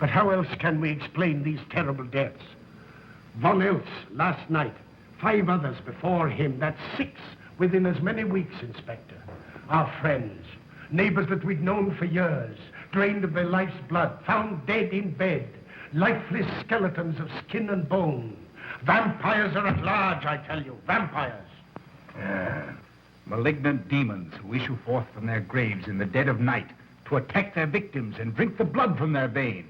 But how else can we explain these terrible deaths? One else last night, 5 others before him. That's 6 within as many weeks, Inspector. Our friends, neighbors that we'd known for years, drained of their life's blood, found dead in bed, lifeless skeletons of skin and bone. Vampires are at large, I tell you, vampires. Malignant demons who issue forth from their graves in the dead of night to attack their victims and drink the blood from their veins.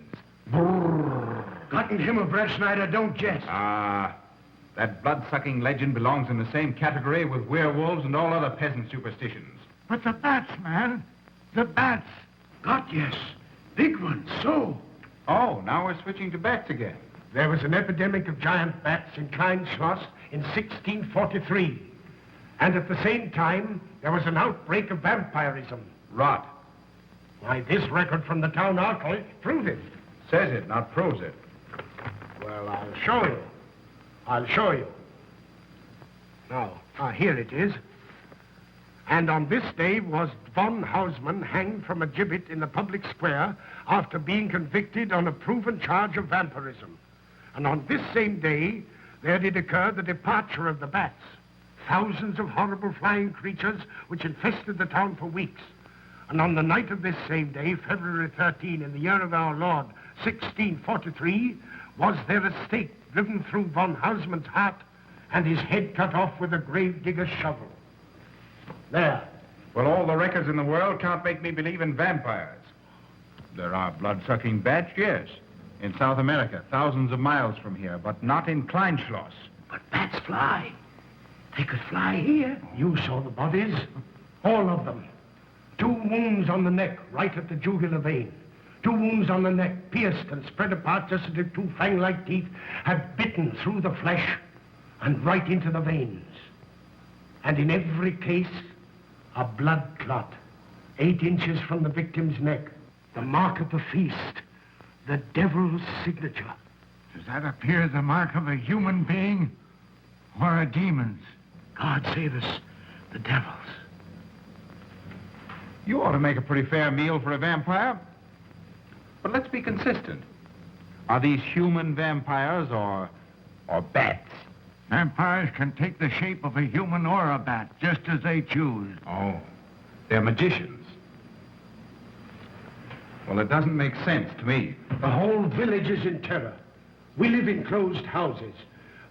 Brrr. Cotton him of Brettschneider, don't jest. That blood-sucking legend belongs in the same category with werewolves and all other peasant superstitions. But the bats, man. The bats. God, yes. Big ones, so. Oh, now we're switching to bats again. There was an epidemic of giant bats in Kleinschloss in 1643. And at the same time, there was an outbreak of vampirism. Rot. Why, this record from the town archive proves it. Says it, not proves it. Well, I'll show you. I'll show you. Now, here it is. And on this day was von Hausmann hanged from a gibbet in the public square after being convicted on a proven charge of vampirism. And on this same day, there did occur the departure of the bats. Thousands of horrible flying creatures which infested the town for weeks. And on the night of this same day, February 13, in the year of our Lord, 1643, was there a stake driven through von Hausmann's heart and his head cut off with a grave digger's shovel. There. Well, all the records in the world can't make me believe in vampires. There are blood-sucking bats, yes, in South America, thousands of miles from here, but not in Kleinschloss. But bats fly. They could fly here. You saw the bodies. All of them. 2 wounds on the neck, right at the jugular vein. 2 wounds on the neck, pierced and spread apart just as if 2 fang-like teeth had bitten through the flesh and right into the veins. And in every case, a blood clot, 8 inches from the victim's neck. The mark of the feast, the devil's signature. Does that appear the mark of a human being or a demon's? God save us, the devil's. You ought to make a pretty fair meal for a vampire. But let's be consistent. Are these human vampires or bats? Vampires can take the shape of a human or a bat, just as they choose. Oh, they're magicians. Well, it doesn't make sense to me. The whole village is in terror. We live in closed houses,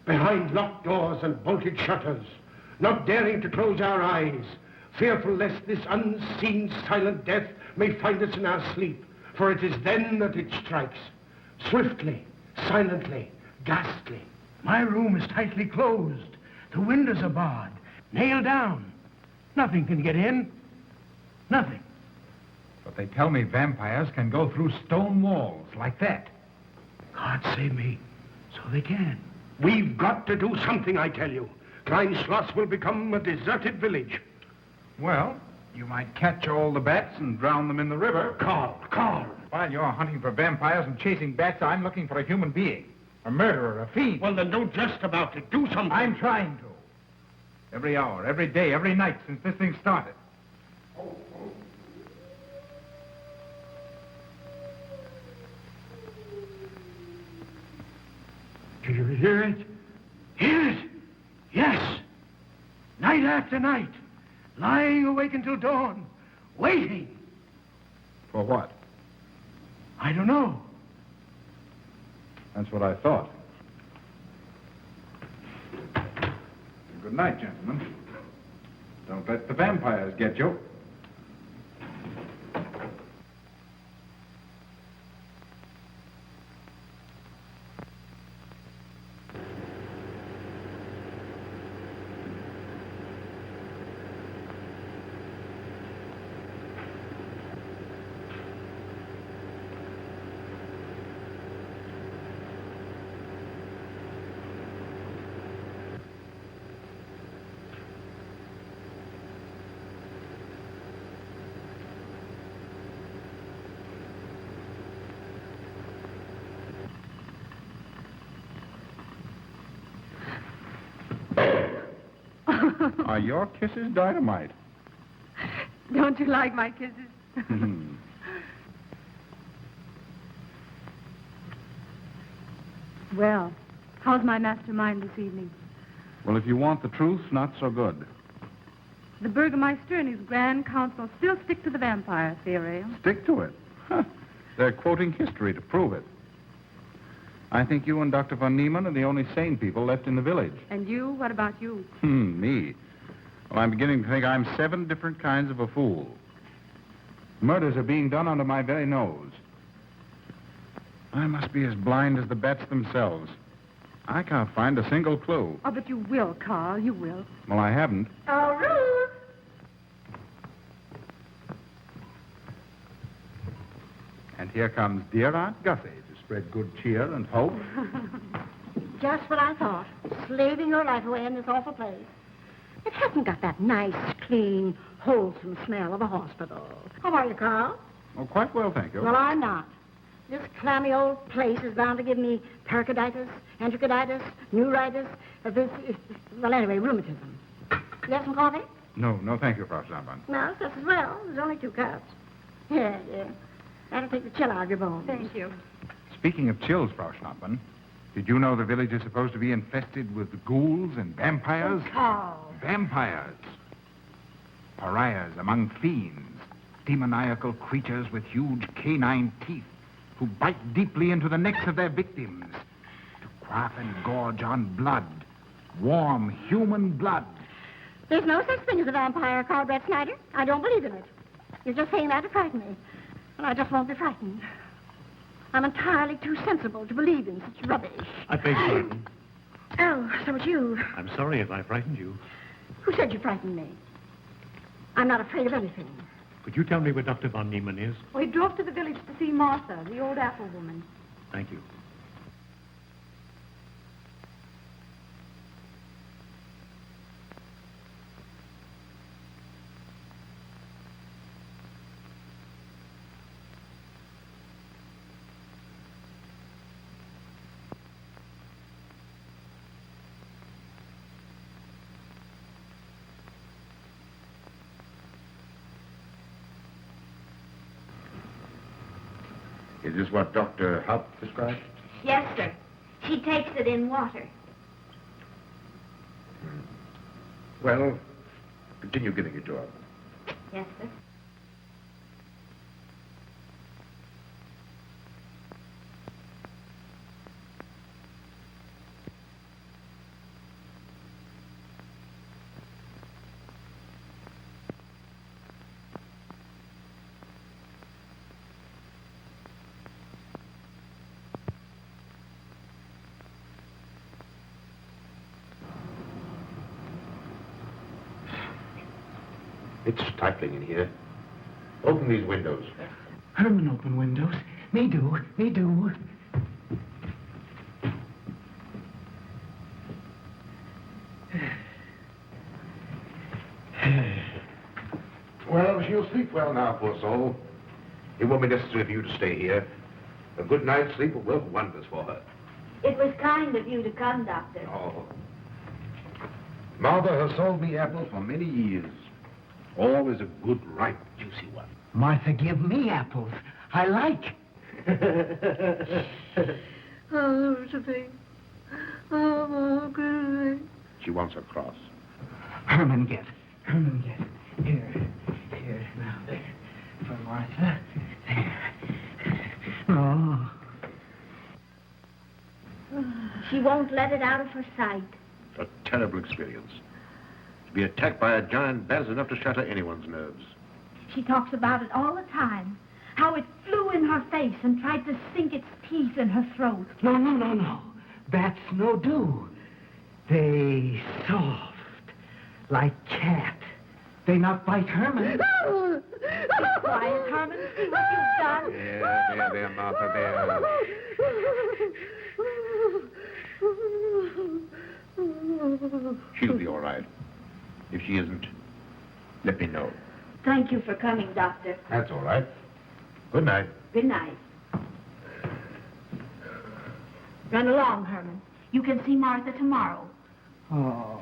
behind locked doors and bolted shutters, not daring to close our eyes, fearful lest this unseen silent death may find us in our sleep, for it is then that it strikes, swiftly, silently, ghastly. My room is tightly closed. The windows are barred, nailed down. Nothing can get in. Nothing. But they tell me vampires can go through stone walls like that. God save me. So they can. We've got to do something, I tell you. Kleinschloss will become a deserted village. Well, you might catch all the bats and drown them in the river. Carl. While you're hunting for vampires and chasing bats, I'm looking for a human being. A murderer, a fiend. Well, then don't jest about it. Do something. I'm trying to. Every hour, every day, every night since this thing started. Do you hear it? Hear it? Yes. Night after night. Lying awake until dawn. Waiting. For what? I don't know. That's what I thought. Good night, gentlemen. Don't let the vampires get you. Are your kisses dynamite? Don't you like my kisses? Well, how's my mastermind this evening? Well, if you want the truth, not so good. The Burgermeister and his Grand Council still stick to the vampire theory. Stick to it? Huh. They're quoting history to prove it. I think you and Dr. von Niemann are the only sane people left in the village. And you? What about you? Me? Well, I'm beginning to think I'm 7 different kinds of a fool. Murders are being done under my very nose. I must be as blind as the bats themselves. I can't find a single clue. Oh, but you will, Carl. You will. Well, I haven't. Oh, Ruth! And here comes dear Aunt Gussie to spread good cheer and hope. Just what I thought. Slaving your life away in this awful place. It hasn't got that nice, clean, wholesome smell of a hospital. How are you, Carl? Oh, quite well, thank you. Well, I'm not. This clammy old place is bound to give me pericarditis, enterocolitis, neuritis, well, anyway, rheumatism. You have some coffee? No, thank you, Frau Schnabmann. No, just as well. There's only 2 cups. Yeah. That'll take the chill out of your bones. Thank you. Speaking of chills, Frau Schnabmann, did you know the village is supposed to be infested with ghouls and vampires? Oh, Carl. Vampires. Pariahs among fiends. Demoniacal creatures with huge canine teeth who bite deeply into the necks of their victims to quaff and gorge on blood. Warm human blood. There's no such thing as a vampire, Karl Brettschneider. I don't believe in it. You're just saying that to frighten me. And I just won't be frightened. I'm entirely too sensible to believe in such rubbish. I beg pardon. Oh, so it's you. I'm sorry if I frightened you. Who said you frightened me? I'm not afraid of anything. Could you tell me where Dr. von Niemann is? Well, he drove to the village to see Martha, the old apple woman. Thank you. Is this what Dr. Haupt described? Yes, sir. She takes it in water. Well, continue giving it to her. Yes, sir. It's stifling in here. Open these windows. Herman open windows. Me do. Well, she'll sleep well now, poor soul. It won't be necessary for you to stay here. A good night's sleep will work wonders for her. It was kind of you to come, Doctor. Oh. Martha has sold me apples for many years. Always a good, ripe, juicy one. Martha, give me apples. I like. Oh, Josephine. Oh, good. She wants her cross. Herman, get. Here. Now, there. For Martha. There. Oh. She won't let it out of her sight. A terrible experience. To be attacked by a giant bat is enough to shatter anyone's nerves. She talks about it all the time. How it flew in her face and tried to sink its teeth in her throat. No. Bats no do. They soft. Like cat. They not bite Herman. Be quiet, Herman. See what you've done. There, Martha, there. She'll be all right. If she isn't, let me know. Thank you for coming, Doctor. That's all right. Good night. Good night. Run along, Herman. You can see Martha tomorrow. Oh.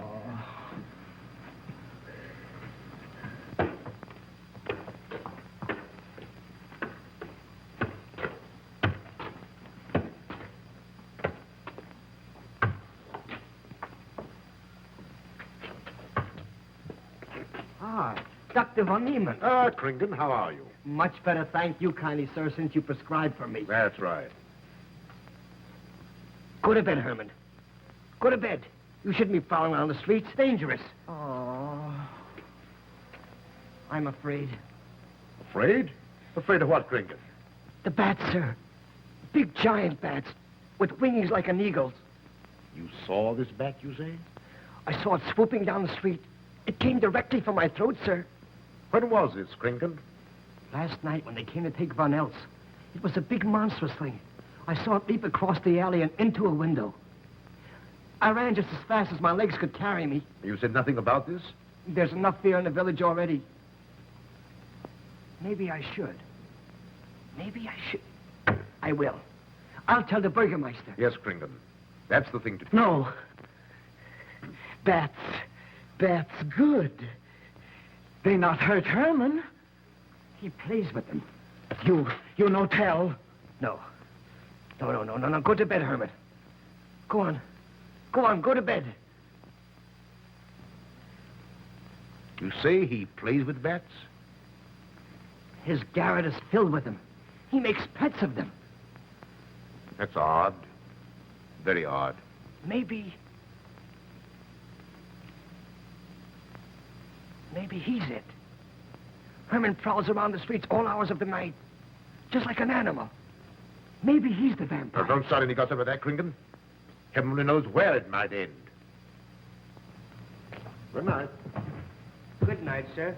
Dr. von Niemann. Ah, Kringen, how are you? Much better, thank you kindly, sir, since you prescribed for me. That's right. Go to bed, Herman. Go to bed. You shouldn't be prowling around the streets. Dangerous. Oh. I'm afraid. Afraid? Afraid of what, Kringen? The bats, sir. Big giant bats with wings like an eagle's. You saw this bat, you say? I saw it swooping down the street. It came directly for my throat, sir. When was this, Kringen? Last night when they came to take Von Eltz. It was a big monstrous thing. I saw it leap across the alley and into a window. I ran just as fast as my legs could carry me. You said nothing about this? There's enough fear in the village already. Maybe I should. Maybe I should. I will. I'll tell the Burgermeister. Yes, Kringen. That's the thing to do. No. Bats. Bats good. They not hurt Herman. He plays with them. You no tell. No. No. Go to bed, Herman. Go on. Go to bed. You say he plays with bats? His garret is filled with them. He makes pets of them. That's odd. Very odd. Maybe he's it. Herman prowls around the streets all hours of the night, just like an animal. Maybe he's the vampire. Now, don't start any gossip of that, Kringen. Heaven only knows where it might end. Good night. Good night, sir.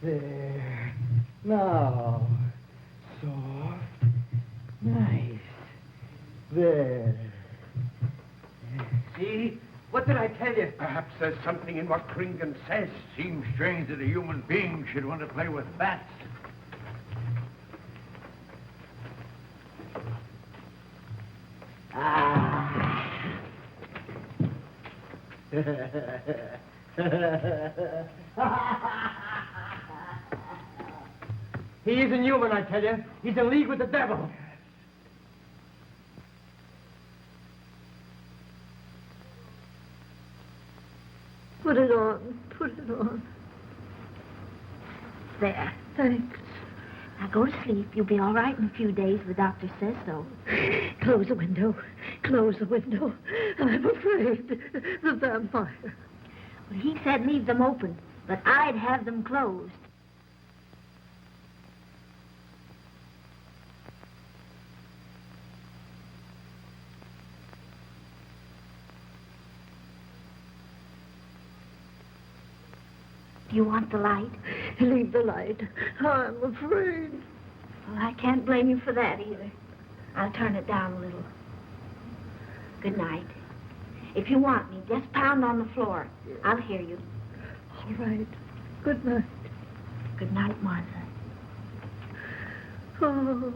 There. Now. Soft. Nice. There. See? What did I tell you? Perhaps there's something in what Kringen says. Seems strange that a human being should want to play with bats. He isn't human, I tell you. He's in league with the devil. Put it on. Put it on. There. Thanks. Now go to sleep. You'll be all right in a few days. The doctor says so. Close the window. Close the window. I'm afraid. The vampire. Well, he said leave them open, but I'd have them closed. Do you want the light? Leave the light. I'm afraid. Well, I can't blame you for that either. I'll turn it down a little. Good night. If you want me, just pound on the floor. I'll hear you. All right. Good night. Good night, Martha. Oh.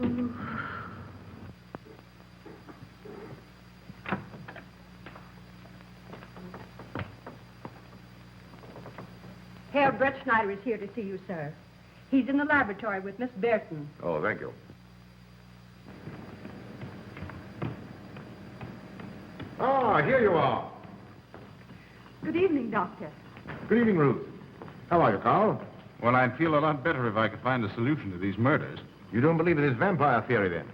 Karl Brettschneider is here to see you, sir. He's in the laboratory with Miss Bertin. Oh, thank you. Ah, here you are. Good evening, Doctor. Good evening, Ruth. How are you, Karl? Well, I'd feel a lot better if I could find a solution to these murders. You don't believe in this vampire theory, then?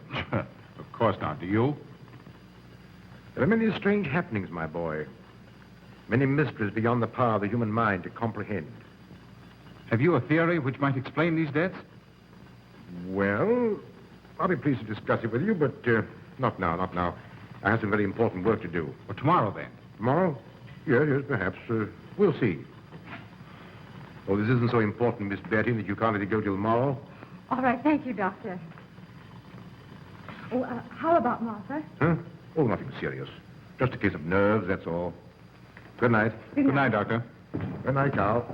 Of course not. Do you? There are many strange happenings, my boy. Many mysteries beyond the power of the human mind to comprehend. Have you a theory which might explain these deaths? Well, I'll be pleased to discuss it with you, but not now. I have some very important work to do. Well, tomorrow, then. Tomorrow? Yes, perhaps. We'll see. Oh, this isn't so important, Miss Bertin, that you can't let it go till tomorrow? All right, thank you, Doctor. Oh, how about Martha? Huh? Oh, nothing serious. Just a case of nerves, that's all. Good night. Good night, Doctor. Good night, Carl.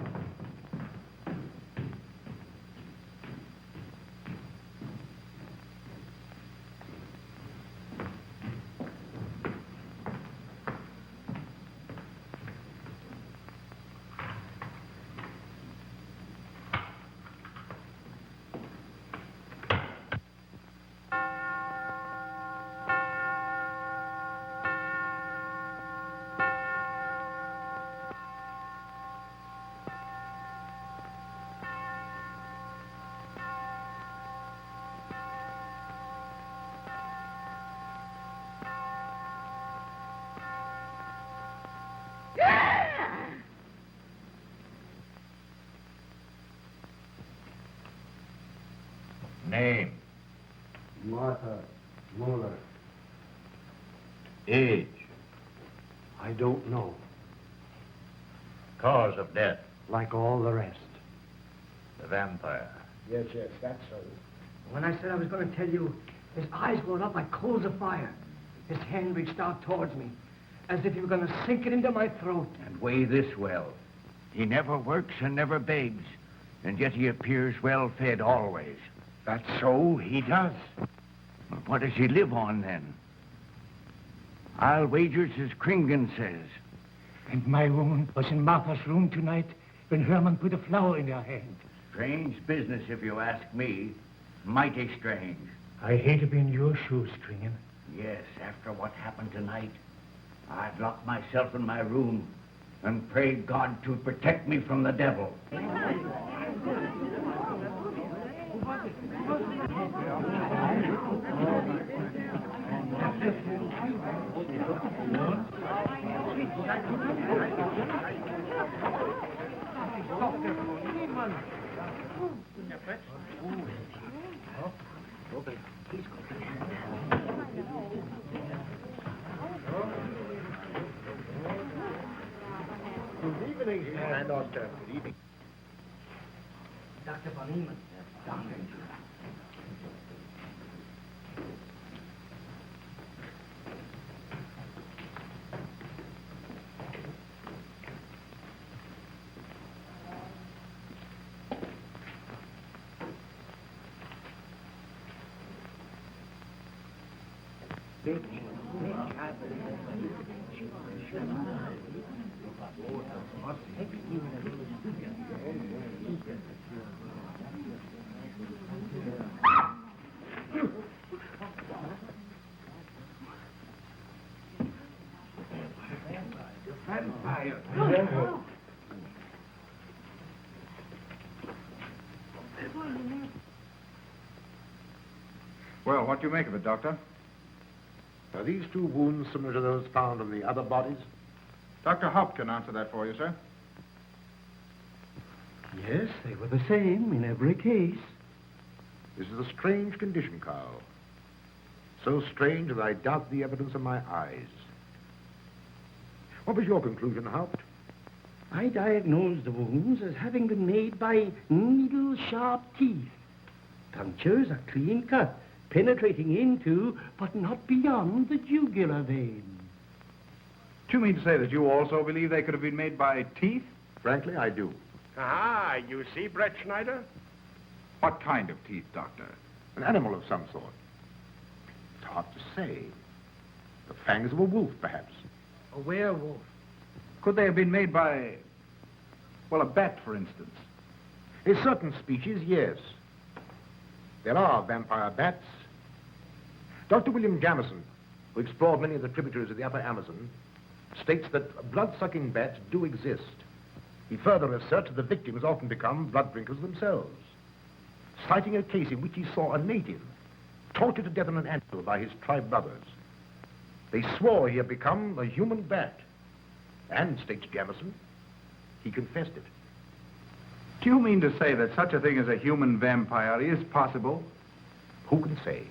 Name. Martha Muller. Age. I don't know. Cause of death. Like all the rest. The vampire. Yes, that's so. When I said I was going to tell you, his eyes glowed up like coals of fire. His hand reached out towards me, as if he were going to sink it into my throat. And weigh this well. He never works and never begs, and yet he appears well-fed always. That's so, he does. Well, what does he live on, then? I'll wager it's as Kringen says. And my woman was in Martha's room tonight when Herman put a flower in her hand. Strange business, if you ask me. Mighty strange. I hate to be in your shoes, Kringen. Yes, after what happened tonight, I've locked myself in my room and prayed God to protect me from the devil. Good evening, and Doctor. Good evening. Dr. Von Eman. Doctor. Well, what do you make of it, Doctor? Are these two wounds similar to those found in the other bodies? Dr. Haupt can answer that for you, sir. Yes, they were the same in every case. This is a strange condition, Karl. So strange that I doubt the evidence of my eyes. What was your conclusion, Haupt? I diagnosed the wounds as having been made by needle-sharp teeth. Punctures are clean cut, penetrating into, but not beyond, the jugular vein. Do you mean to say that you also believe they could have been made by teeth? Frankly, I do. Ah, you see, Brettschneider? What kind of teeth, Doctor? An animal of some sort. It's hard to say. The fangs of a wolf, perhaps. A werewolf. Could they have been made by, well, a bat, for instance? In certain species, yes. There are vampire bats. Dr. William Jamison, who explored many of the tributaries of the upper Amazon, states that blood-sucking bats do exist. He further asserts that the victims often become blood drinkers themselves, citing a case in which he saw a native tortured to death on an anthill by his tribe brothers. They swore he had become a human bat, and, states Jamison, he confessed it. Do you mean to say that such a thing as a human vampire is possible? Who can say?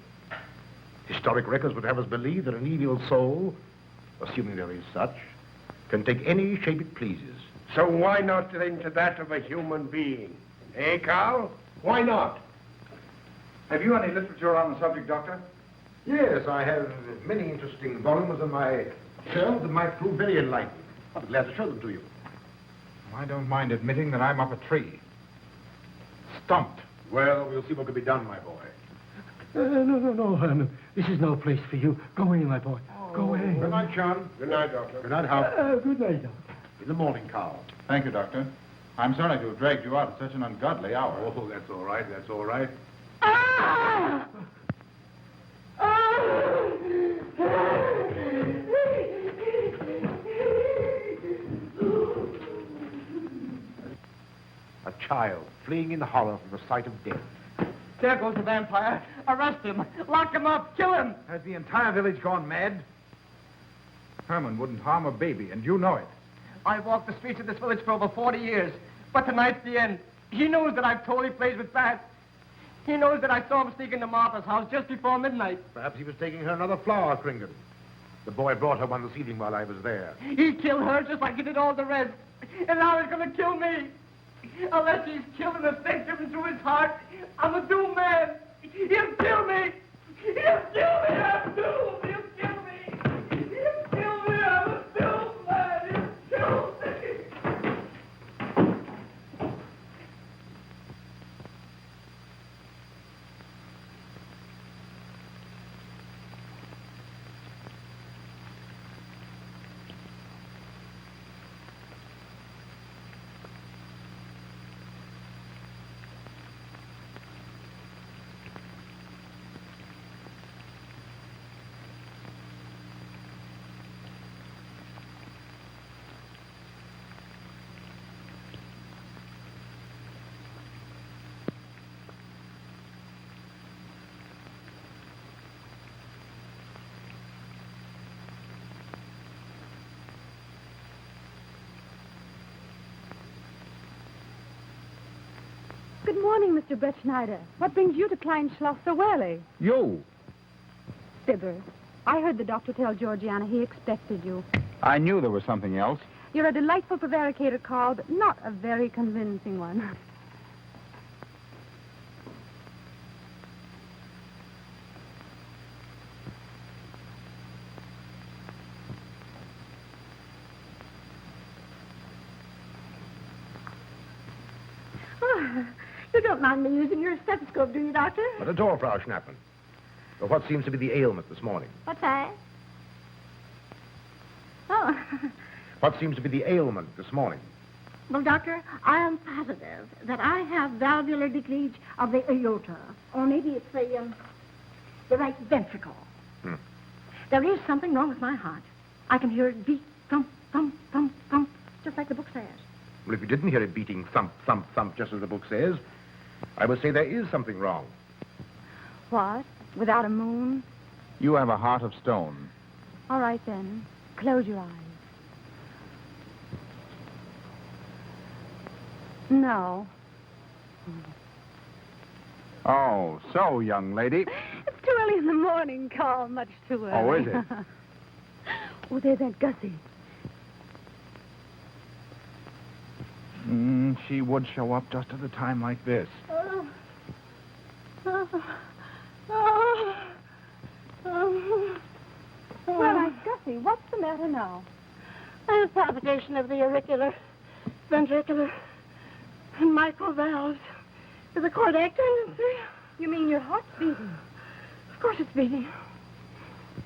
Historic records would have us believe that an evil soul, assuming there is such, can take any shape it pleases. So why not think to that of a human being? Eh, Karl? Why not? Have you any literature on the subject, Doctor? Yes, I have many interesting volumes on my shelves that might prove very enlightening. I'll be glad to show them to you. I don't mind admitting that I'm up a tree. Stumped. Well, we'll see what can be done, my boy. No, Herman. This is no place for you. Go away, my boy. Go away. Good night, John. Good night, Doctor. Good night, Hal. Good night, Doctor. In the morning, Karl. Thank you, Doctor. I'm sorry to have dragged you out at such an ungodly hour. Oh, that's all right. That's all right. Ah! A child fleeing in horror from the sight of death. There goes the vampire. Arrest him. Lock him up. Kill him. Has the entire village gone mad? Herman wouldn't harm a baby, and you know it. I've walked the streets of this village for over 40 years, but tonight's the end. He knows that I've totally played with bats. He knows that I saw him sneak into Martha's house just before midnight. Perhaps he was taking her another flower, Kringan. The boy brought her one this evening while I was there. He killed her just like he did all the rest. And now he's going to kill me. Unless he's killed an affection through his heart, I'm a doomed man. He'll kill me. He'll kill me. I'm doomed. He'll kill me. He'll kill me. I'm a doomed man. He'll kill me. Good morning, Mr. Brettschneider. What brings you to Klein Schloss so early? You. Fibber, I heard the doctor tell Georgiana he expected you. I knew there was something else. You're a delightful prevaricator, Karl, but not a very convincing one. You don't mind me using your stethoscope, do you, Doctor? Not at all, Frau Schnappmann. But what seems to be the ailment this morning? What's that? Oh. What seems to be the ailment this morning? Well, Doctor, I am positive that I have valvular leakage of the aorta. Or maybe it's the right ventricle. There is something wrong with my heart. I can hear it beat, thump, thump, thump, thump, just like the book says. Well, if you didn't hear it beating thump, thump, thump, just as the book says, I would say there is something wrong. What? Without a moon? You have a heart of stone. All right, then. Close your eyes. No. Oh, so, young lady. It's too early in the morning, Karl. Much too early. Oh, is it? Oh, there's Aunt Gussie. She would show up just at a time like this. Well, Aunt Gussie, what's the matter now? I have palpitation of the auricular, ventricular, and mitral valves with a cardiac tendency. You mean your heart's beating? Of course it's beating.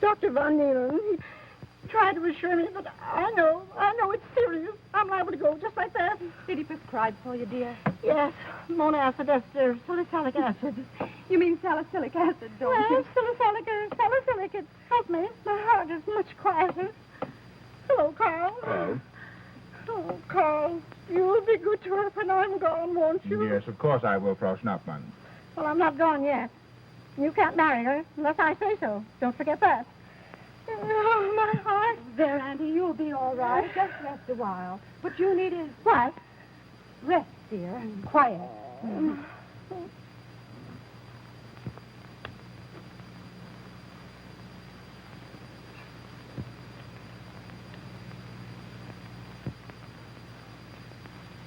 Dr. Von Neelen, he tried to assure me, but I know it's serious. I'm liable to go just like that. Did he prescribe for you, dear? Yes, monacid ester, salicylic acid. You mean salicylic acid, don't Well, you? salicylic, it helped me. My heart is much quieter. Hello, Karl. Hello. Oh, Karl, you'll be good to her when I'm gone, won't you? Yes, of course I will, Frau Schnappmann. Well, I'm not gone yet. You can't marry her unless I say so. Don't forget that. Oh, my heart. There, Auntie, you'll be all right. Just rest a while. What you need is What? rest, dear, and quiet.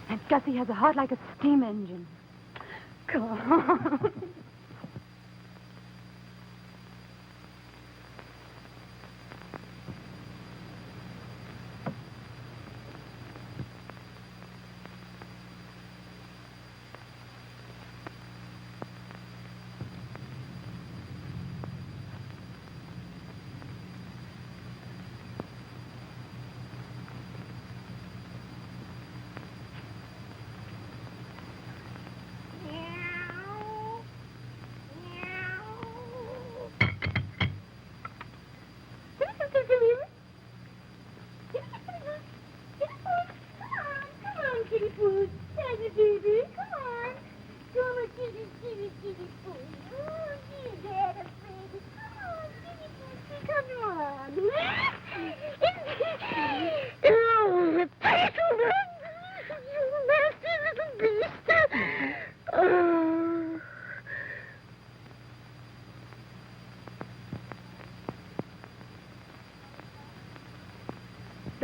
Aunt Gussie has a heart like a steam engine. Come on.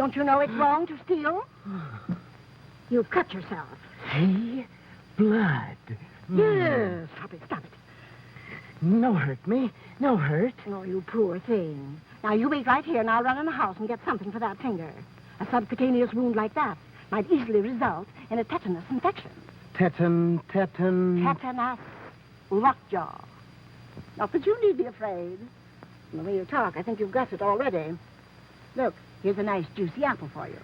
Don't you know it's wrong to steal? You've cut yourself. See? Blood. Yes. Stop it. No hurt me. No hurt. Oh, you poor thing. Now, you wait right here, and I'll run in the house and get something for that finger. A subcutaneous wound like that might easily result in a tetanus infection. Tetanus. Tetanus. Lockjaw. Not that you need be afraid. From the way you talk, I think you've got it already. Look, here's a nice juicy apple for you.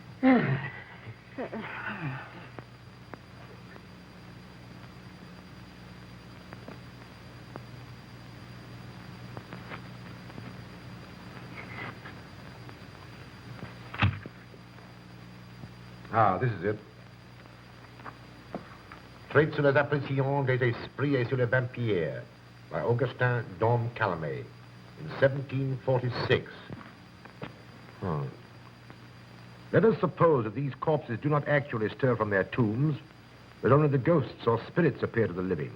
Ah, this is it. Traits sur les appréciations des esprits et sur les vampires by Augustin Dom Calame in 1746. Let us suppose that these corpses do not actually stir from their tombs, but only the ghosts or spirits appear to the living.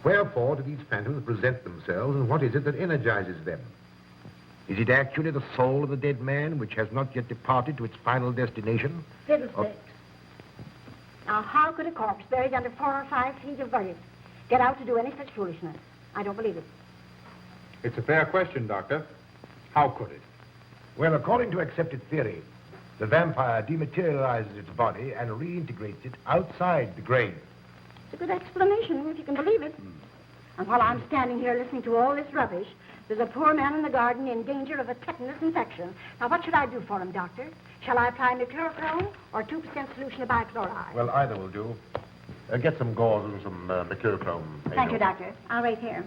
Wherefore do these phantoms present themselves, and what is it that energizes them? Is it actually the soul of the dead man, which has not yet departed to its final destination? Fiddlesticks. Now, how could a corpse buried under 4 or 5 feet of earth get out to do any such foolishness? I don't believe it. It's a fair question, Doctor. How could it? Well, according to accepted theory, the vampire dematerializes its body and reintegrates it outside the grave. It's a good explanation, if you can believe it. And while I'm standing here listening to all this rubbish, there's a poor man in the garden in danger of a tetanus infection. Now, what should I do for him, Doctor? Shall I apply mercurochrome or 2% solution of bichloride? Well, either will do. Get some gauze and some mercurochrome. Thank you, Doctor. I'll wait here.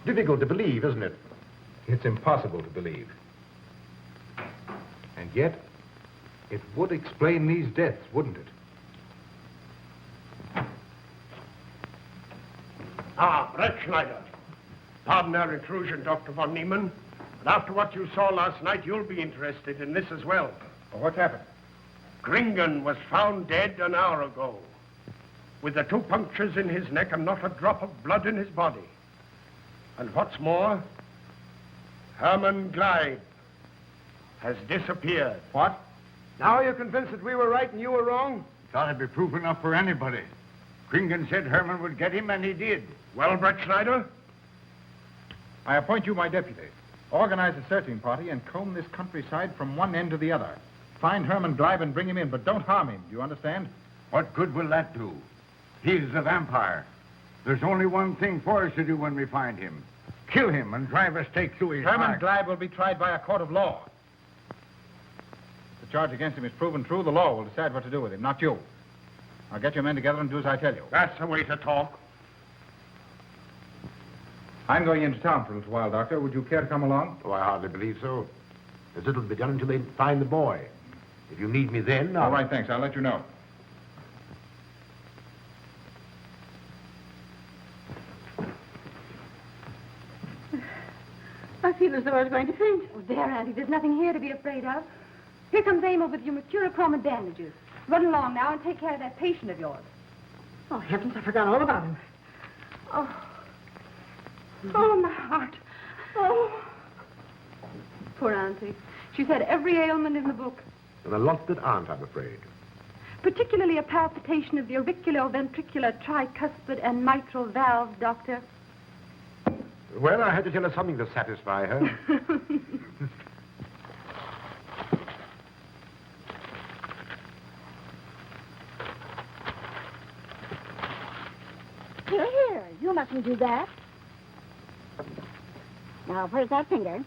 Difficult to believe, isn't it? It's impossible to believe. And yet, it would explain these deaths, wouldn't it? Ah, Brettschneider. Pardon our intrusion, Dr. von Niemann. But after what you saw last night, you'll be interested in this as well. Well, what's happened? Gringen was found dead an hour ago, with the 2 punctures in his neck and not a drop of blood in his body. And what's more, Herman Gleib has disappeared. What? Now you're convinced that we were right and you were wrong? Thought it'd be proof enough for anybody. Kringen said Herman would get him, and he did. Well, Brettschneider? I appoint you my deputy. Organize a searching party and comb this countryside from one end to the other. Find Herman Gleib and bring him in, but don't harm him. Do you understand? What good will that do? He's a vampire. There's only one thing for us to do when we find him. Kill him and drive a stake through his Herman heart. Gleib will be tried by a court of law. If the charge against him is proven true, the law will decide what to do with him, not you. Now get your men together and do as I tell you. That's the way to talk. I'm going into town for a little while, Doctor. Would you care to come along? Oh, I hardly believe so. There's little to be done until they find the boy. If you need me then, All right, thanks. I'll let you know. I feel as though I was going to faint. Oh, there, Auntie. There's nothing here to be afraid of. Here comes Emil with your mercurochrome and bandages. Run along now and take care of that patient of yours. Oh, heavens, I forgot all about him. Oh. Oh, my heart. Oh. Poor Auntie. She's had every ailment in the book. and a lot that aren't, I'm afraid. Particularly a palpitation of the auriculoventricular, tricuspid, and mitral valves, Doctor. Well, I had to tell her something to satisfy her. Here. You mustn't do that. Now, where's that finger?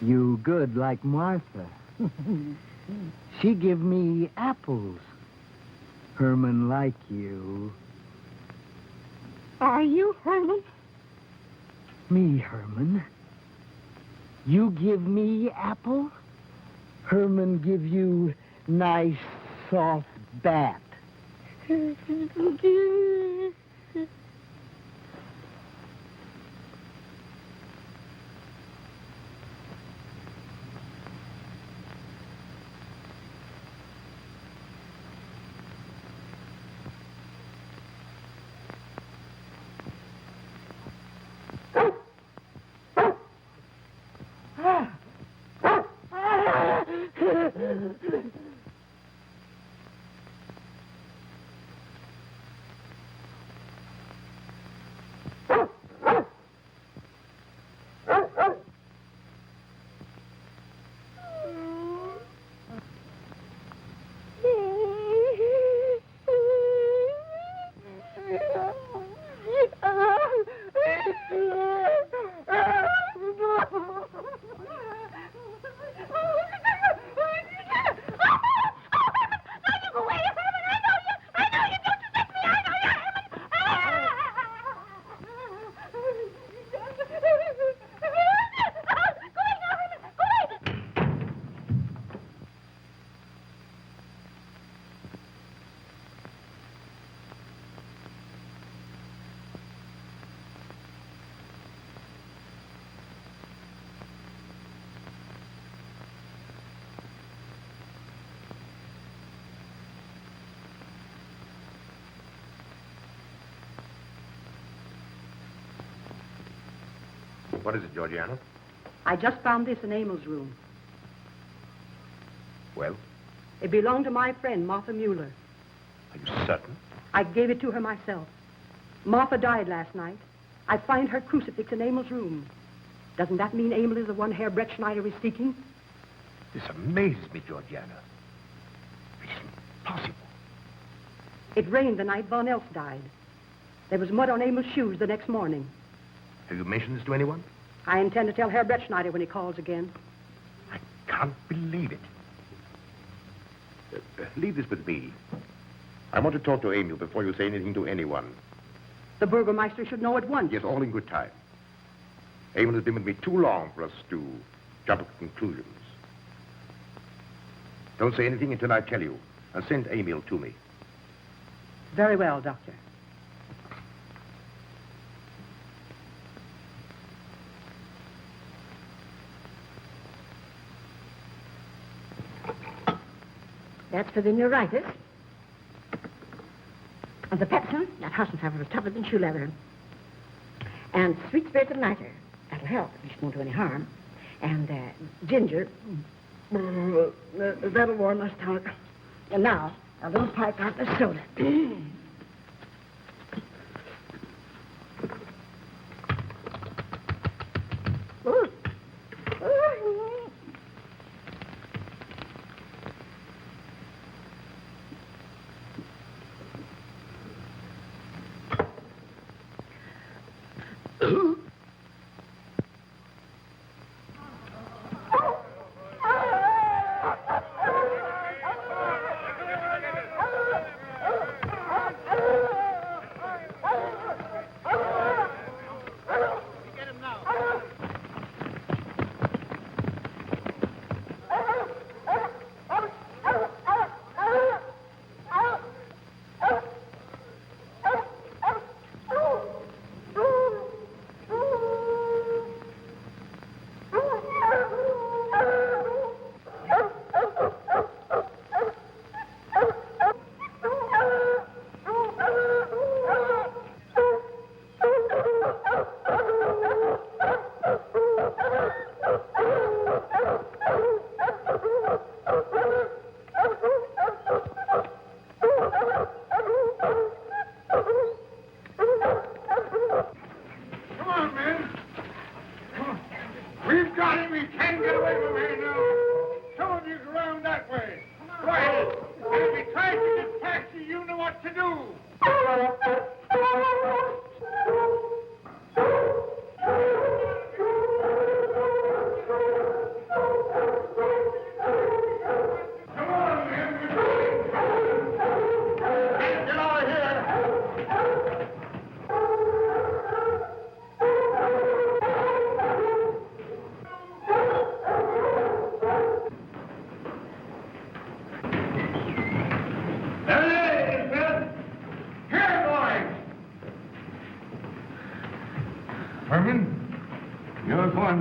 You good like Martha. She give me apples. Herman like you. Are you Herman? Me, Herman. You give me apple. Herman give you nice, soft bat. What is it, Georgiana? I just found this in Emil's room. Well, It belonged to my friend, Martha Mueller. are you certain? I gave it to her myself. Martha died last night. I find her crucifix in Emil's room. Doesn't that mean Emil is the one Herr Brettschneider is seeking? This amazes me, Georgiana. It's impossible. It rained the night Von Elst died. There was mud on Emil's shoes the next morning. Have you mentioned this to anyone? I intend to tell Herr Brettschneider when he calls again. I can't believe it. Leave this with me. I want to talk to Emil before you say anything to anyone. The Burgermeister should know at once. Yes, all in good time. Emil has been with me too long for us to jump to conclusions. Don't say anything until I tell you, and send Emil to me. Very well, Doctor. That's for the neuritis. And the pepsin, that Hassenpfeffer was tougher than shoe leather. And sweet spirits of nitre, that'll help, if it won't do any harm. And ginger, that'll warm my stomach. And now, a little pipe out the soda.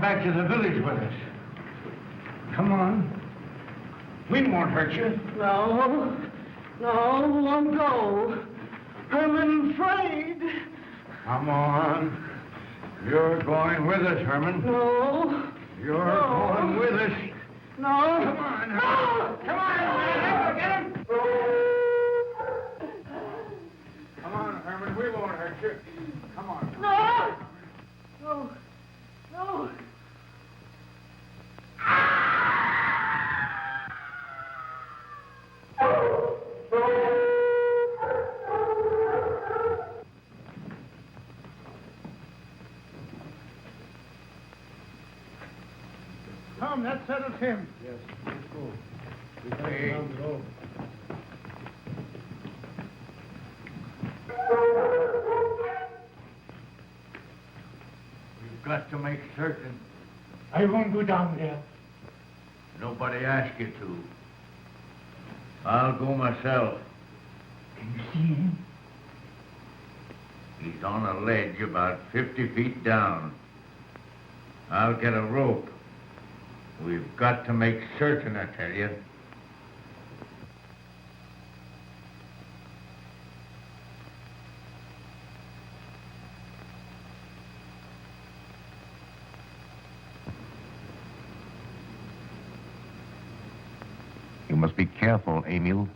Back to the village with us. Come on. We won't hurt you. No, won't go. I'm afraid. Come on. You're going with us, Herman. No. You're going with us. No! Come on, Herman. Come on, man. Get him. Come on, Herman. We won't hurt you. Come on. No! No! No! Tom, that settles him. Yes, let's go. We can't Hey. down the road. We've got to make certain. I won't go down there. Nobody asked you to. I'll go myself. Can you see him? He's on a ledge about 50 feet down. I'll get a rope. We've got to make certain, I tell you. You must be careful, Emil.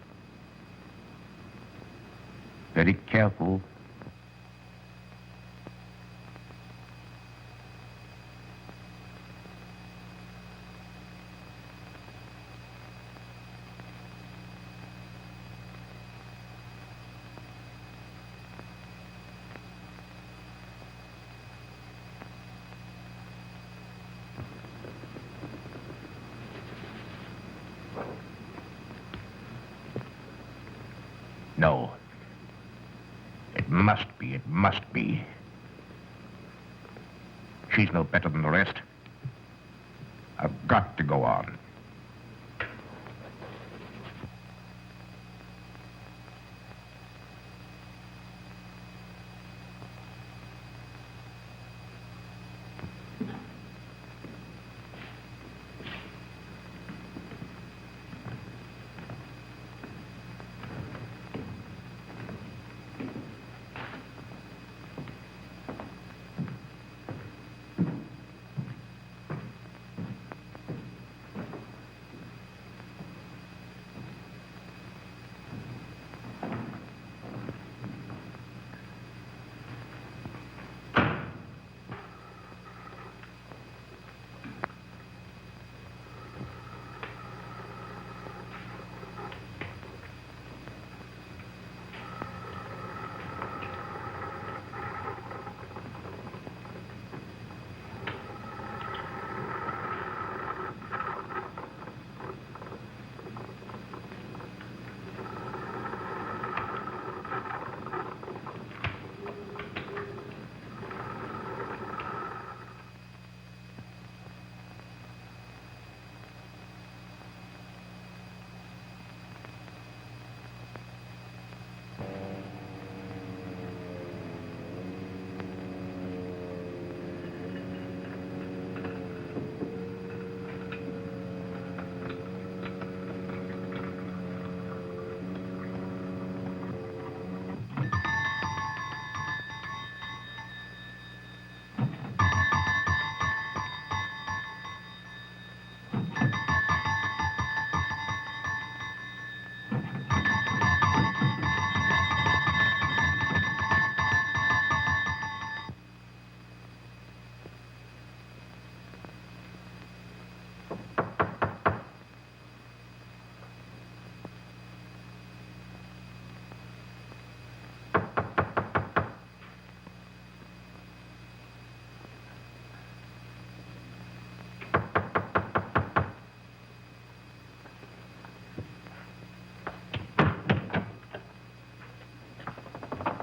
Very careful. No. It must be. It must be. She's no better than the rest. I've got to go on.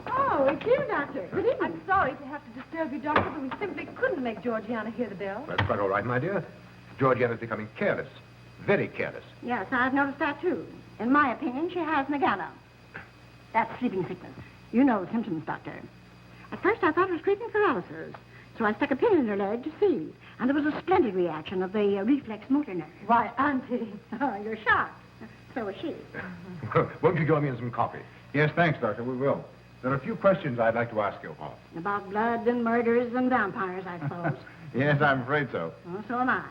Oh, it's you, Doctor. Good evening. I'm sorry to have to disturb you, Doctor, but we simply couldn't make Georgiana hear the bell. That's quite all right, my dear. Georgiana's becoming careless. Very careless. Yes, I've noticed that, too. In my opinion, she has Nagana. That's sleeping sickness. You know the symptoms, Doctor. At first, I thought it was creeping paralysis, so I stuck a pin in her leg to see. And there was a splendid reaction of the reflex motor nerve. Why, Auntie. Oh, you're shocked. So is she. Won't you join me in some coffee? Yes, thanks, Doctor. We will. There are a few questions I'd like to ask you, Paul. About blood and murders and vampires, I suppose. Yes, I'm afraid so. Well, so am I.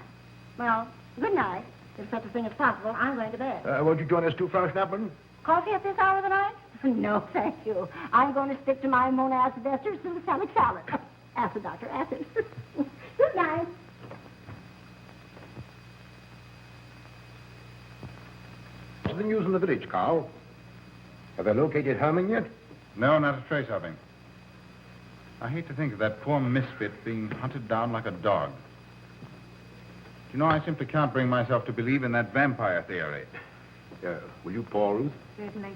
Well, good night. If such a thing is possible, I'm going to bed. Won't you join us too, Frau Schnappmann? Coffee at this hour of the night? No, thank you. I'm going to stick to my monazed esters to the stomach salad. Acid, Doctor, acid. Good night. What's the news in the village, Karl? Have they located Herman yet? No, not a trace of him. I hate to think of that poor misfit being hunted down like a dog. You know, I simply can't bring myself to believe in that vampire theory. Will you pour, Ruth? Certainly.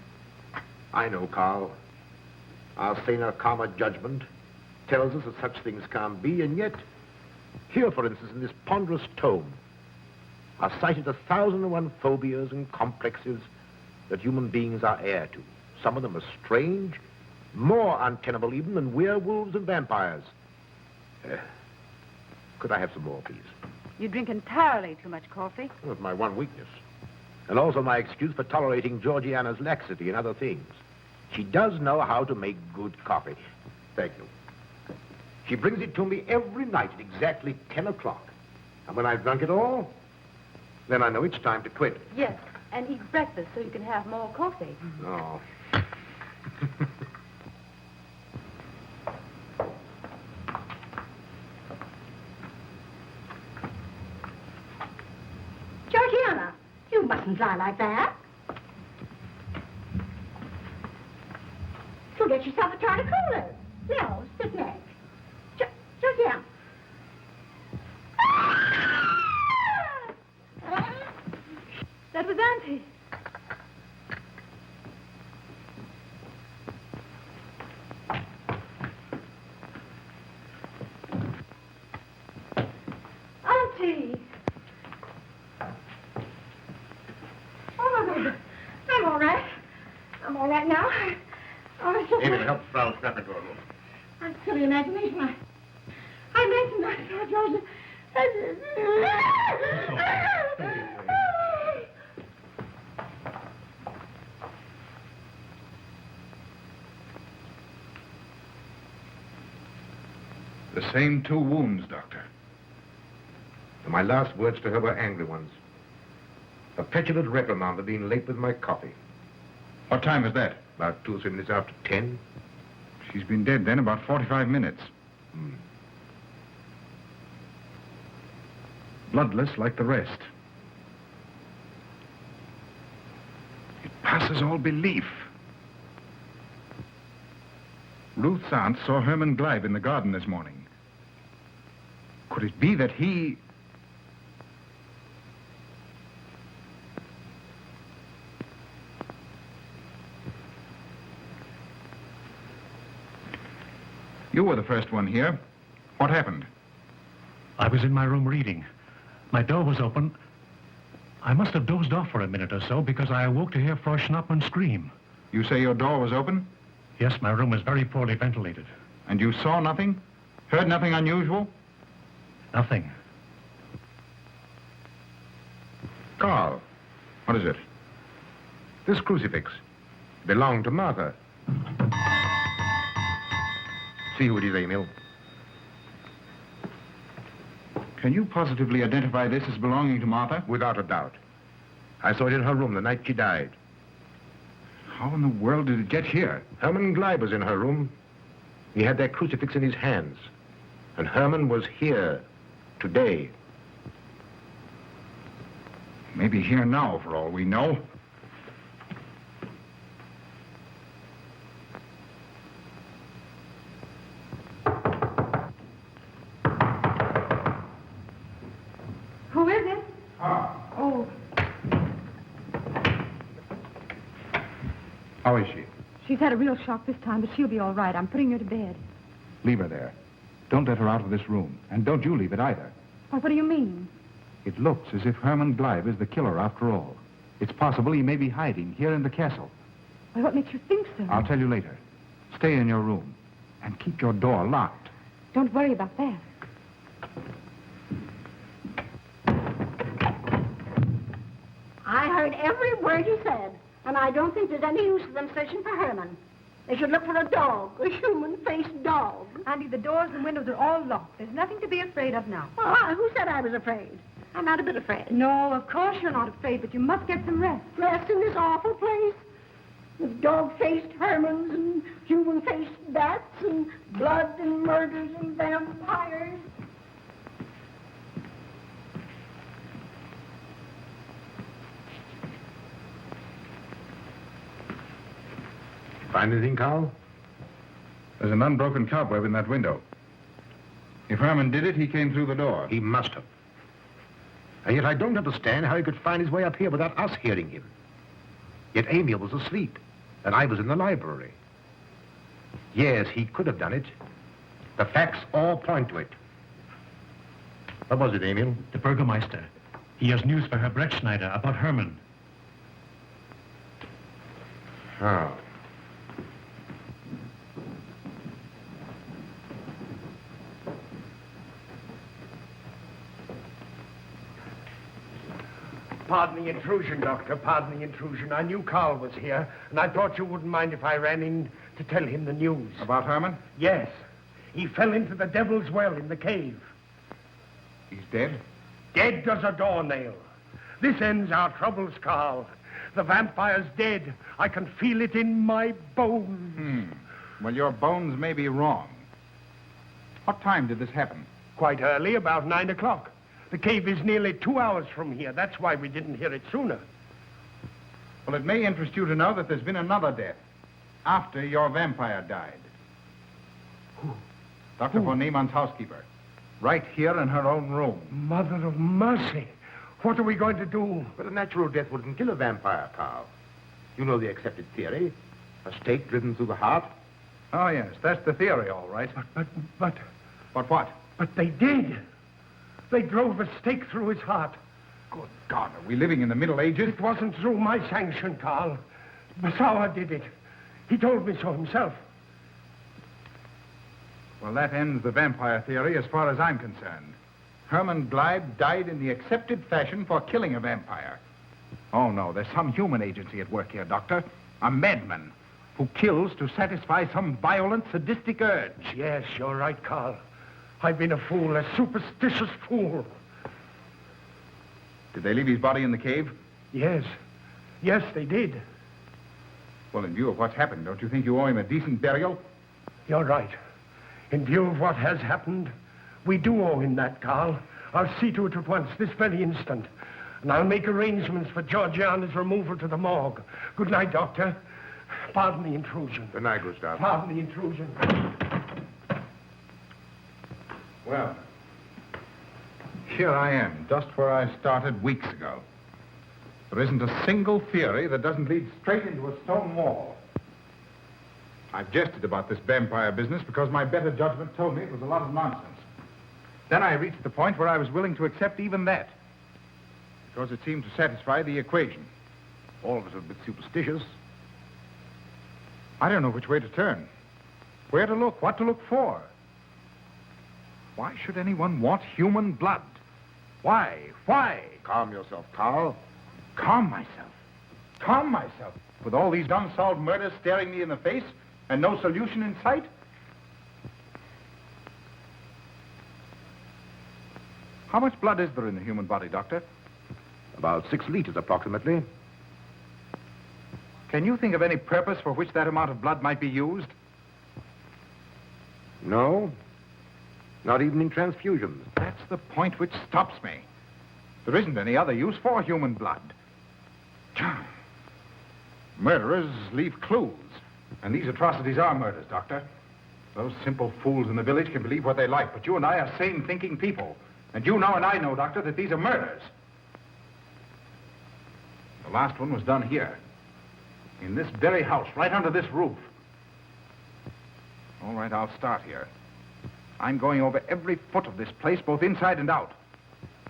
I know, Karl. Our saner, calmer judgment tells us that such things can't be, and yet, here, for instance, in this ponderous tome, are cited 1,001 phobias and complexes that human beings are heir to. Some of them are strange, more untenable even than werewolves and vampires. Could I have some more, please? You drink entirely too much coffee. Well, it's my one weakness. And also my excuse for tolerating Georgiana's laxity and other things. She does know how to make good coffee. Thank you. She brings it to me every night at exactly 10 o'clock. And when I've drunk it all, then I know it's time to quit. Yes, and eat breakfast so you can have more coffee. Oh. Georgiana, you mustn't lie like that. You'll get yourself a tart of cooler. No, sit next. Georgiana. That was Auntie. Auntie. Oh, I'm all right. I'm all right now. Amy, help Frau Schnappmann to her room. I'm silly imagination. I mentioned that, Joseph. The same 2 wounds, Doctor. And my last words to her were angry ones. A petulant reprimand for being late with my coffee. What time is that? About 2 or 3 minutes after 10. She's been dead then about 45 minutes. Bloodless like the rest. It passes all belief. Ruth's aunt saw Herman Gleib in the garden this morning. Could it be that he... You were the first one here. What happened? I was in my room reading. My door was open. I must have dozed off for a minute or so because I awoke to hear Frau Schnappmann scream. You say your door was open? Yes, my room was very poorly ventilated. And you saw nothing? Heard nothing unusual? Nothing. Karl. What is it? This crucifix belonged to Martha. See who it is, Emil. Can you positively identify this as belonging to Martha? Without a doubt. I saw it in her room the night she died. How in the world did it get here? Herman Gleib was in her room. He had that crucifix in his hands. And Herman was here today. Maybe here now, for all we know. Who is it? Oh, How is she? she's had a real shock this time, but she'll be all right. I'm putting her to bed. Leave her there. Don't let her out of this room. And don't you leave it either. Why, what do you mean? It looks as if Herman Gleib is the killer after all. It's possible he may be hiding here in the castle. Why, what makes you think so? I'll tell you later. Stay in your room and keep your door locked. Don't worry about that. I heard every word you said, and I don't think there's any use of them searching for Herman. They should look for a dog, a human-faced dog. Auntie, the doors and windows are all locked. There's nothing to be afraid of now. Well, who said I was afraid? I'm not a bit afraid. No, of course you're not afraid, but you must get some rest. Rest in this awful place? With dog-faced Hermans and human-faced bats and blood and murders and vampires. Find anything, Karl? There's an unbroken cobweb in that window. If Herman did it, he came through the door. He must have. And yet I don't understand how he could find his way up here without us hearing him. Yet Emil was asleep, and I was in the library. Yes, he could have done it. The facts all point to it. What was it, Emil? The Burgermeister. He has news for Herr Brettschneider about Herman. Oh. Pardon the intrusion, Doctor. Pardon the intrusion. I knew Karl was here, and I thought you wouldn't mind if I ran in to tell him the news. About Herman? Yes. He fell into the Devil's Well in the cave. He's dead? Dead as a doornail. This ends our troubles, Karl. The vampire's dead. I can feel it in my bones. Well, your bones may be wrong. What time did this happen? Quite early, about 9 o'clock. The cave is nearly 2 hours from here. That's why we didn't hear it sooner. Well, it may interest you to know that there's been another death after your vampire died. Who? Dr. von Niemann's housekeeper. Right here in her own room. Mother of mercy. What are we going to do? But a natural death wouldn't kill a vampire, Karl. You know the accepted theory. A stake driven through the heart. Oh, yes, that's the theory, all right. But But what? But they did. They drove a stake through his heart. Good God, are we living in the Middle Ages? It wasn't through my sanction, Karl. Basawa did it. He told me so himself. Well, that ends the vampire theory as far as I'm concerned. Herman Gleib died in the accepted fashion for killing a vampire. Oh, no, there's some human agency at work here, Doctor. A madman who kills to satisfy some violent, sadistic urge. Yes, you're right, Karl. I've been a fool, a superstitious fool. Did they leave his body in the cave? Yes. Yes, they did. Well, in view of what's happened, don't you think you owe him a decent burial? You're right. In view of what has happened, we do owe him that, Karl. I'll see to it at once, this very instant. And I'll make arrangements for Georgiana's removal to the morgue. Good night, Doctor. Pardon the intrusion. Good night, Gustav. Pardon the intrusion. Well, here I am, just where I started weeks ago. There isn't a single theory that doesn't lead straight into a stone wall. I've jested about this vampire business because my better judgment told me it was a lot of nonsense. Then I reached the point where I was willing to accept even that, because it seemed to satisfy the equation. All of us are a bit superstitious. I don't know which way to turn, where to look, what to look for. Why should anyone want human blood? Why? Why? Calm yourself, Karl. Calm myself. Calm myself. With all these unsolved murders staring me in the face and no solution in sight? How much blood is there in the human body, Doctor? About 6 liters, approximately. Can you think of any purpose for which that amount of blood might be used? No. Not even in transfusions. That's the point which stops me. There isn't any other use for human blood. Murderers leave clues. And these atrocities are murders, Doctor. Those simple fools in the village can believe what they like, but you and I are sane, thinking people. And you know and I know, Doctor, that these are murders. The last one was done here. In this very house, right under this roof. All right, I'll start here. I'm going over every foot of this place, both inside and out.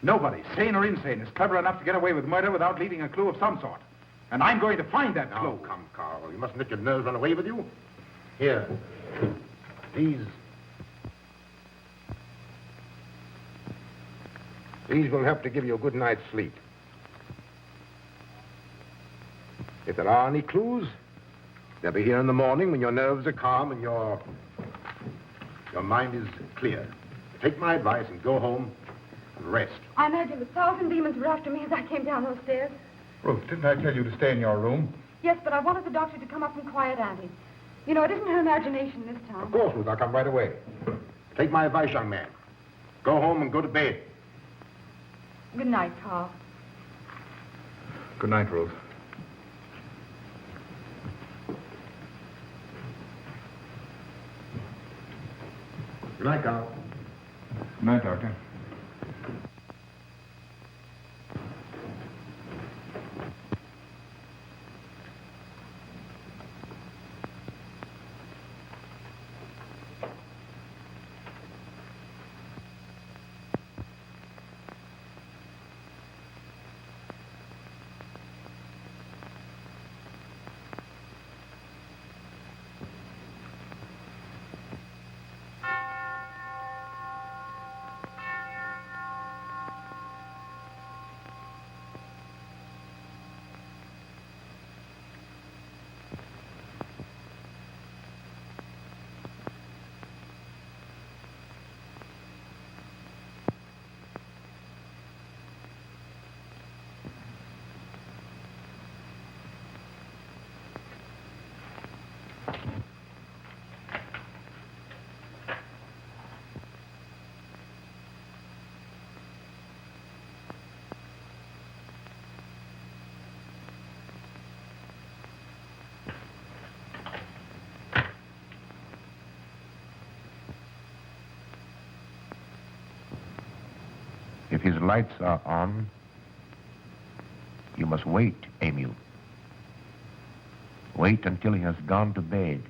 Nobody, sane or insane, is clever enough to get away with murder without leaving a clue of some sort. And I'm going to find that clue. Oh, come, Karl. You mustn't let your nerves run away with you. Here. These will help to give you a good night's sleep. If there are any clues, they'll be here in the morning when your nerves are calm and your mind is clear. Take my advice and go home Rest. I imagine 1,000 demons were after me as I came down those stairs. Ruth, didn't I tell you to stay in your room? Yes, but I wanted the doctor to come up and quiet Auntie. You know, it isn't her imagination this time. Of course, Ruth. I'll come right away. Take my advice, young man. Go home and go to bed. Good night, Carl. Good night, Ruth. Good night, Carl. Good night, Doctor. If his lights are on, you must wait, Emil. Wait until he has gone to bed.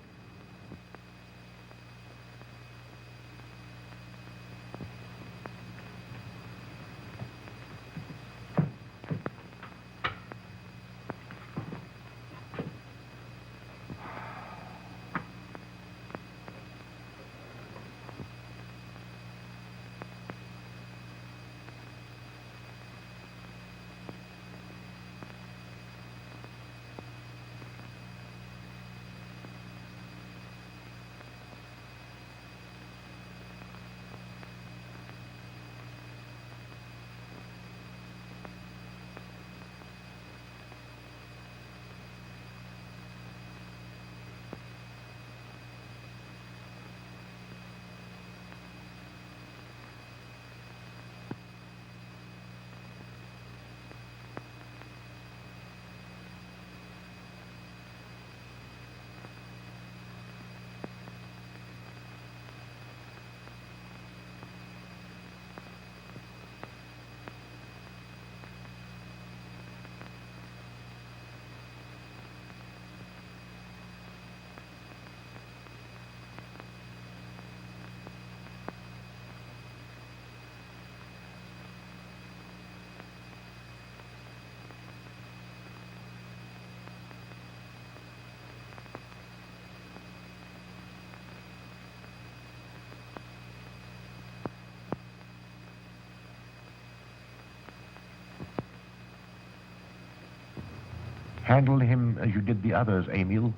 Handle him as you did the others, Emil.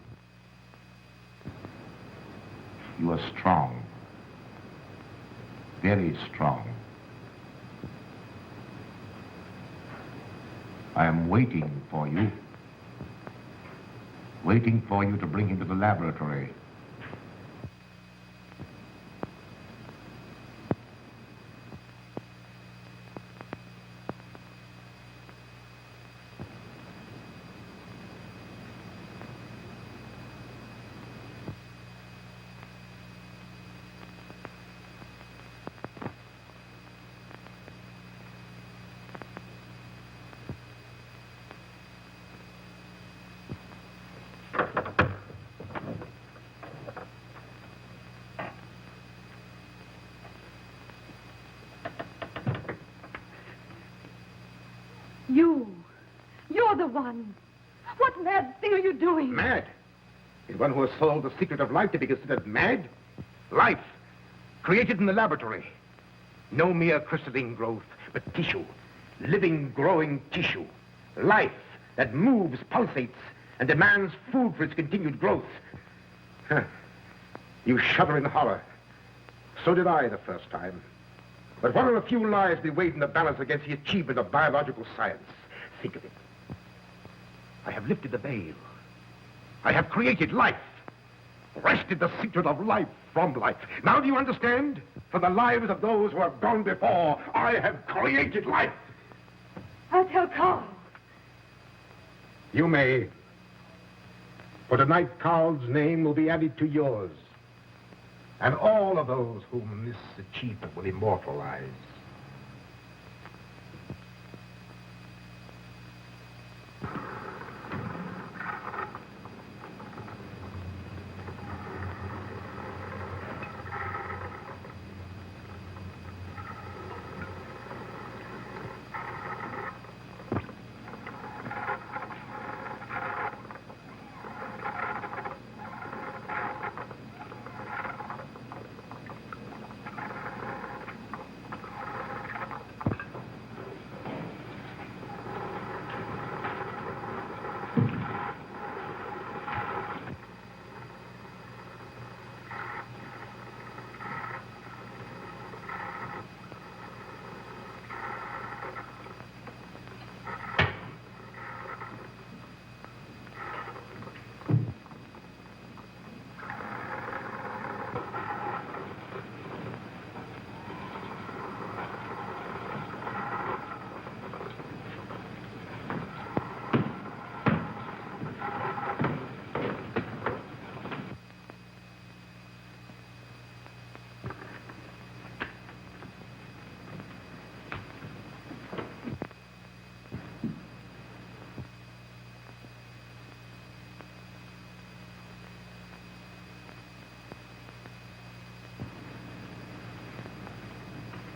You are strong. Very strong. I am waiting for you. Waiting for you to bring him to the laboratory. You're the one. What mad thing are you doing? Mad? Is one who has solved the secret of life to be considered mad? Life, created in the laboratory. No mere crystalline growth, but tissue. Living, growing tissue. Life that moves, pulsates, and demands food for its continued growth. Huh. You shudder in horror. So did I the first time. But what will a few lives be weighed in the balance against the achievement of biological science? Think of it. I have lifted the veil. I have created life. Wrested the secret of life from life. Now do you understand? For the lives of those who have gone before, I have created life. I'll tell Karl. You may. For tonight, Karl's name will be added to yours. And all of those whom this achievement will immortalize.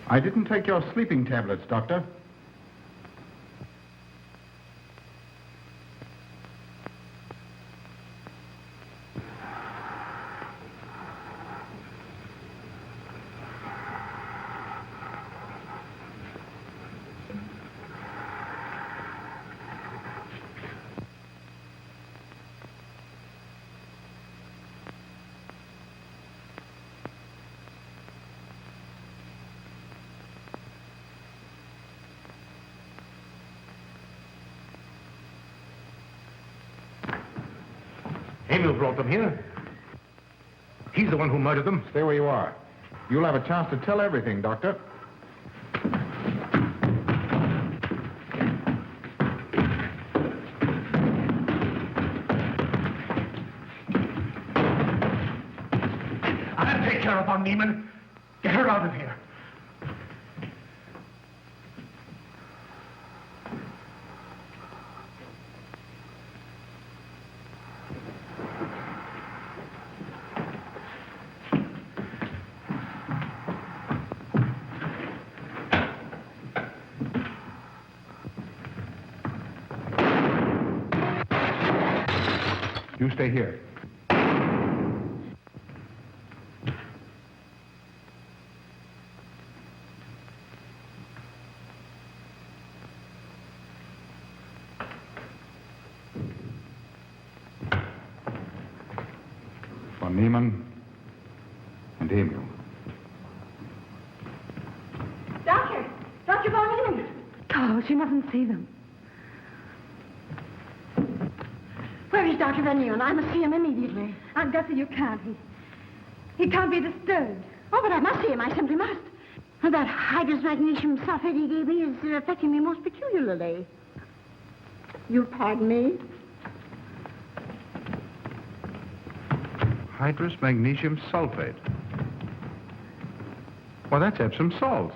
I didn't take your sleeping tablets, Doctor. Emil brought them here. He's the one who murdered them. Stay where you are. You'll have a chance to tell everything, Doctor. I'll take care of von Niemann. Get her out of here. You stay here. Von Niemann and Emil. Doctor! Dr. von Niemann! Karl, she mustn't see them. Where is Dr. Van Nieuwen? I must see him immediately. Aunt Gussie, you can't. He can't be disturbed. Oh, but I must see him. I simply must. That hydrous magnesium sulfate he gave me is affecting me most peculiarly. You'll pardon me? Hydrous magnesium sulfate. Well, that's Epsom salts.